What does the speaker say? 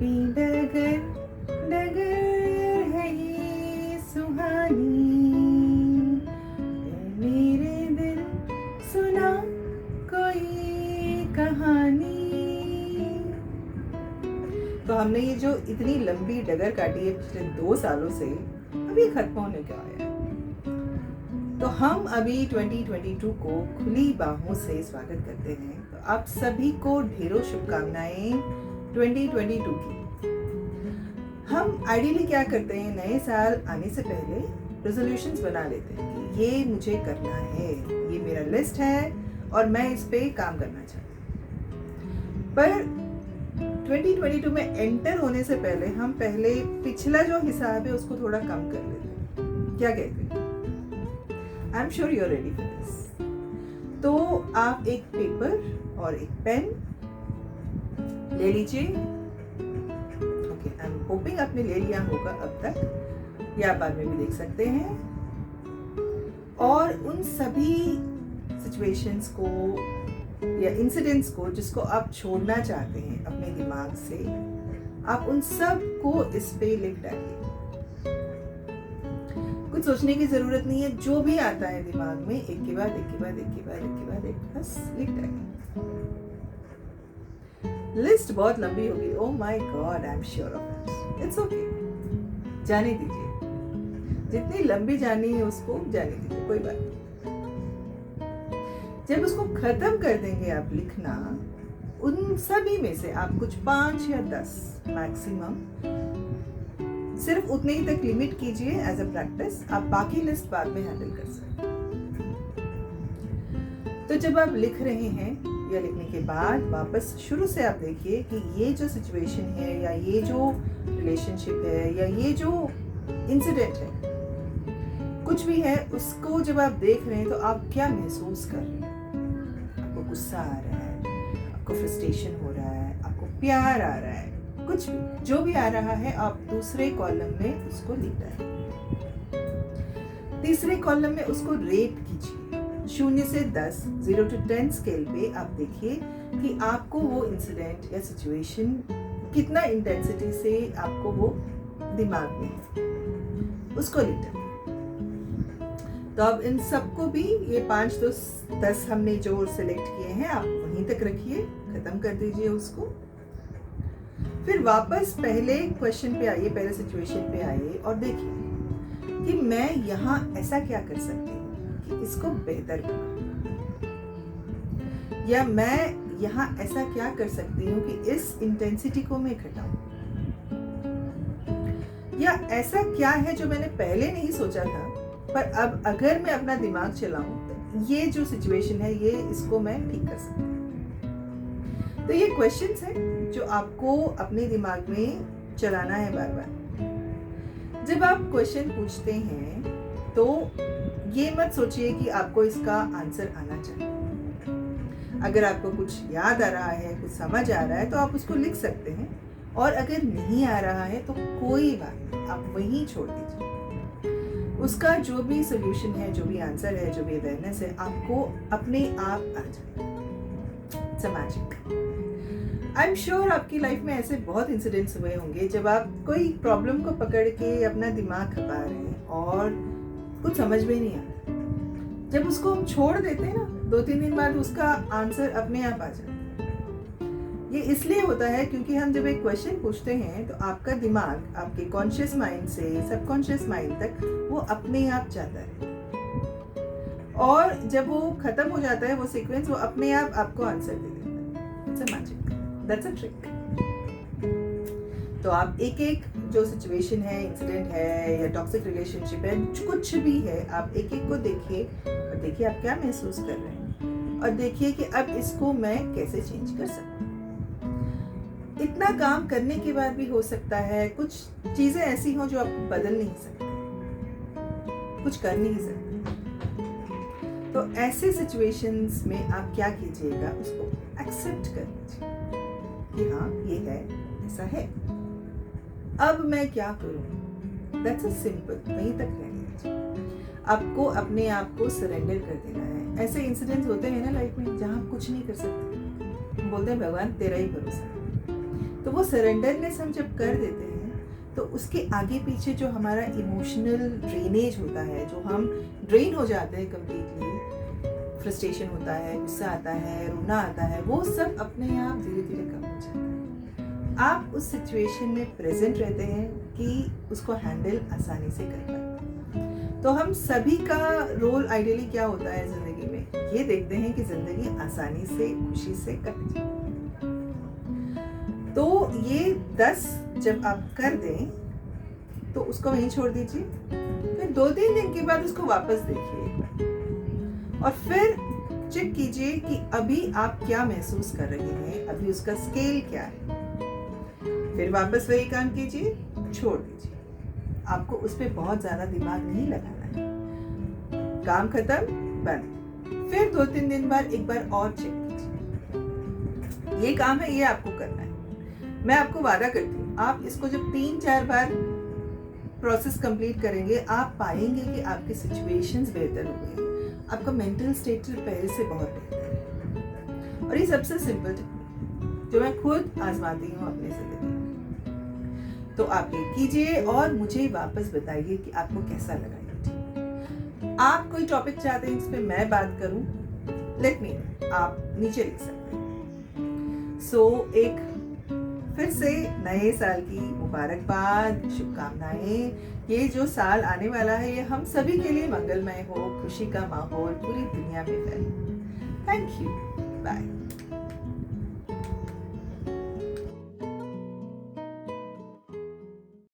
लंबी डगर डगर है ये सुहानी, ऐ मेरे दिल सुना कोई कहानी। तो हमने ये जो इतनी लंबी डगर काटी है पिछले 2 सालों से, अभी खत्म होने क्या आया है। तो हम अभी 2022 को खुली बाहों से स्वागत करते हैं। तो आप सभी को ढेरों शुभकामनाएं 2022 की। हम आइडियली क्या करते हैं, नए साल आने से पहले रेजोल्यूशंस बना लेते हैं कि ये मुझे करना है, ये मेरा लिस्ट है और मैं इस पे काम करना चाहती हूँ। पर 2022 में एंटर होने से पहले हम पहले पिछला जो हिसाब है उसको थोड़ा कम कर लेते हैं। क्या कहते हैं? I am sure you are ready for this. तो आप एक पेपर और एक पेन ले लीजिए। ओके, आई एम होपिंग आपने ले लिया होगा अब तक, या बाद में भी देख सकते हैं। और उन सभी सिचुएशंस को या इंसिडेंट्स को जिसको आप छोड़ना चाहते हैं अपने दिमाग से, आप उन सब को इस पे लिख डालिए। कुछ सोचने की जरूरत नहीं है, जो भी आता है दिमाग में एक के बाद एक के बाद एक के बाद एक के बाद एक, बस लिख डालिए। लिस्ट बहुत लंबी होगी, oh my God, I am sure of it. It's okay, जाने दीजिए, जितनी लंबी जानी है उसको जाने दीजिए, कोई बात नहीं। जब उसको खत्म कर देंगे आप लिखना, उन सभी में से आप कुछ 5 या 10 मैक्सिमम, सिर्फ उतने ही तक लिमिट कीजिए एज अ प्रैक्टिस। आप बाकी लिस्ट बाद में हैंडल कर सकते हैं। तो जब आप लिख रहे हैं या लिखने के बाद वापस शुरू से आप देखिए कि ये जो सिचुएशन है या ये जो रिलेशनशिप है या ये जो इंसिडेंट है, कुछ भी है, उसको जब आप देख रहे हैं तो आप क्या महसूस कर रहे हैं। आपको गुस्सा आ रहा है, आपको फ्रस्ट्रेशन हो रहा है, आपको प्यार आ रहा है, कुछ भी जो भी आ रहा है आप दूसरे कॉलम में उसको लिख डालिए। तीसरे कॉलम में उसको रेट कीजिए 0 से 10, 0 to 10 स्केल पे। आप देखिए कि आपको वो इंसिडेंट या सिचुएशन कितना इंटेंसिटी से आपको वो दिमाग में है, उसको लिख डालिए। तो अब इन सबको भी ये 5 to 10 हमने जो सिलेक्ट किए हैं, आप वहीं तक रखिए, खत्म कर दीजिए उसको। फिर वापस पहले क्वेश्चन पे आइए, पहले सिचुएशन पे आइए और देखिए कि मैं यहाँ ऐसा क्या कर सकती हूँ कि इसको बेहतर बनाऊं, या मैं यहाँ ऐसा क्या कर सकती हूँ कि इस इंटेंसिटी को मैं घटाऊं, या ऐसा क्या है जो मैंने पहले नहीं सोचा था पर अब अगर मैं अपना दिमाग चलाऊं तो ये जो सिचुएशन है ये इसको मैं ठीक कर सकती हूँ। तो ये क्वेश्चंस हैं जो आपको अपने दिमाग में चलाना है बार बार। जब आप क्वेश्चन पूछते हैं तो ये मत सोचिए कि आपको इसका आंसर आना चाहिए। अगर आपको कुछ याद आ रहा है, कुछ समझ आ रहा है तो आप उसको लिख सकते हैं, और अगर नहीं आ रहा है तो कोई बात नहीं, आप वहीं छोड़ दीजिए। उसका जो भी सोल्यूशन है, जो भी आंसर है, जो भी अवेयरनेस है, आपको अपने आप आ जाए। It's a magic. I am sure आपकी लाइफ में ऐसे बहुत इंसिडेंट्स हुए होंगे जब आप कोई प्रॉब्लम को पकड़ के अपना दिमाग खपा रहे हैं और कुछ समझ में नहीं आता। जब उसको हम छोड़ देते हैं ना, 2-3 दिन बाद उसका आंसर अपने आप आ जाता है। ये इसलिए होता है क्योंकि हम जब एक क्वेश्चन पूछते हैं तो आपका दिमाग आपके कॉन्शियस माइंड से सबकॉन्शियस माइंड तक वो अपने आप जाता है, और जब वो खत्म हो जाता है वो सीक्वेंस, वो अपने आप आपको आंसर दे देता है। It's a magic, that's a trick. तो आप एक एक जो सिचुएशन है, इंसिडेंट है या टॉक्सिक रिलेशनशिप है, कुछ भी है, आप एक एक को देखिए और देखिए आप क्या महसूस कर रहे हैं, और देखिए कि अब इसको मैं कैसे चेंज कर सकती हूँ। इतना काम करने के बाद भी हो सकता है कुछ चीजें ऐसी हों जो आप बदल नहीं सकते, कुछ कर नहीं सकते। तो ऐसे सिचुएशंस में आप क्या कीजिएगा, उसको एक्सेप्ट कर लीजिए कि हाँ ये है, ऐसा है, अब मैं क्या करूँ। दैट्स अ सिंपल, वहीं तक रहने दीजिए। आपको अपने आप को सरेंडर कर देना है। ऐसे इंसिडेंट्स होते हैं ना लाइफ में जहाँ आप कुछ नहीं कर सकते, बोलते हैं भगवान तेरा ही भरोसा। तो वो सरेंडरनेस हम जब कर देते हैं तो उसके आगे पीछे जो हमारा इमोशनल ड्रेनेज होता है, जो हम ड्रेन हो जाते हैं कम्प्लीटली, फ्रस्ट्रेशन होता है, गुस्सा आता है, रोना आता है, वो सब अपने आप धीरे धीरे कम हो जाता है। आप उस सिचुएशन में प्रेजेंट रहते हैं कि उसको हैंडल आसानी से कर पाए। तो हम सभी का रोल आइडियली क्या होता है जिंदगी में, ये देखते हैं कि जिंदगी आसानी से, खुशी से कट जाए। तो ये 10 जब आप कर दें तो उसको वहीं छोड़ दीजिए, फिर 2-3 दिन के बाद उसको वापस देखिए और फिर चेक कीजिए कि अभी आप क्या महसूस कर रहे हैं, अभी उसका स्केल क्या है। फिर वापस वही काम कीजिए, छोड़ दीजिए। आपको उस पर बहुत ज्यादा दिमाग नहीं लगाना है। काम खत्म, बंद। फिर 2-3 दिन बाद एक बार और चेक कीजिए। ये काम है, ये आपको करना है। मैं आपको वादा करती हूँ, आप इसको जब 3-4 बार प्रोसेस कंप्लीट करेंगे, आप पाएंगे कि आपकी सिचुएशंस बेहतर हो गई, आपका मेंटल स्टेट पहले से बहुत बेहतर है। और ये सबसे सिंपल टेक्निक जो मैं खुद आजमाती हूँ अपनी जिंदगी में। तो आप ये कीजिए और मुझे वापस बताइए कि आपको कैसा लगा ये। आप कोई टॉपिक चाहते हैं इस पे मैं बात करूं, लेट मी, आप नीचे लिख सकते हैं। सो एक फिर से नए साल की मुबारकबाद, शुभकामनाएं। ये जो साल आने वाला है ये हम सभी के लिए मंगलमय हो, खुशी का माहौल पूरी दुनिया में फैले। Thank you, bye.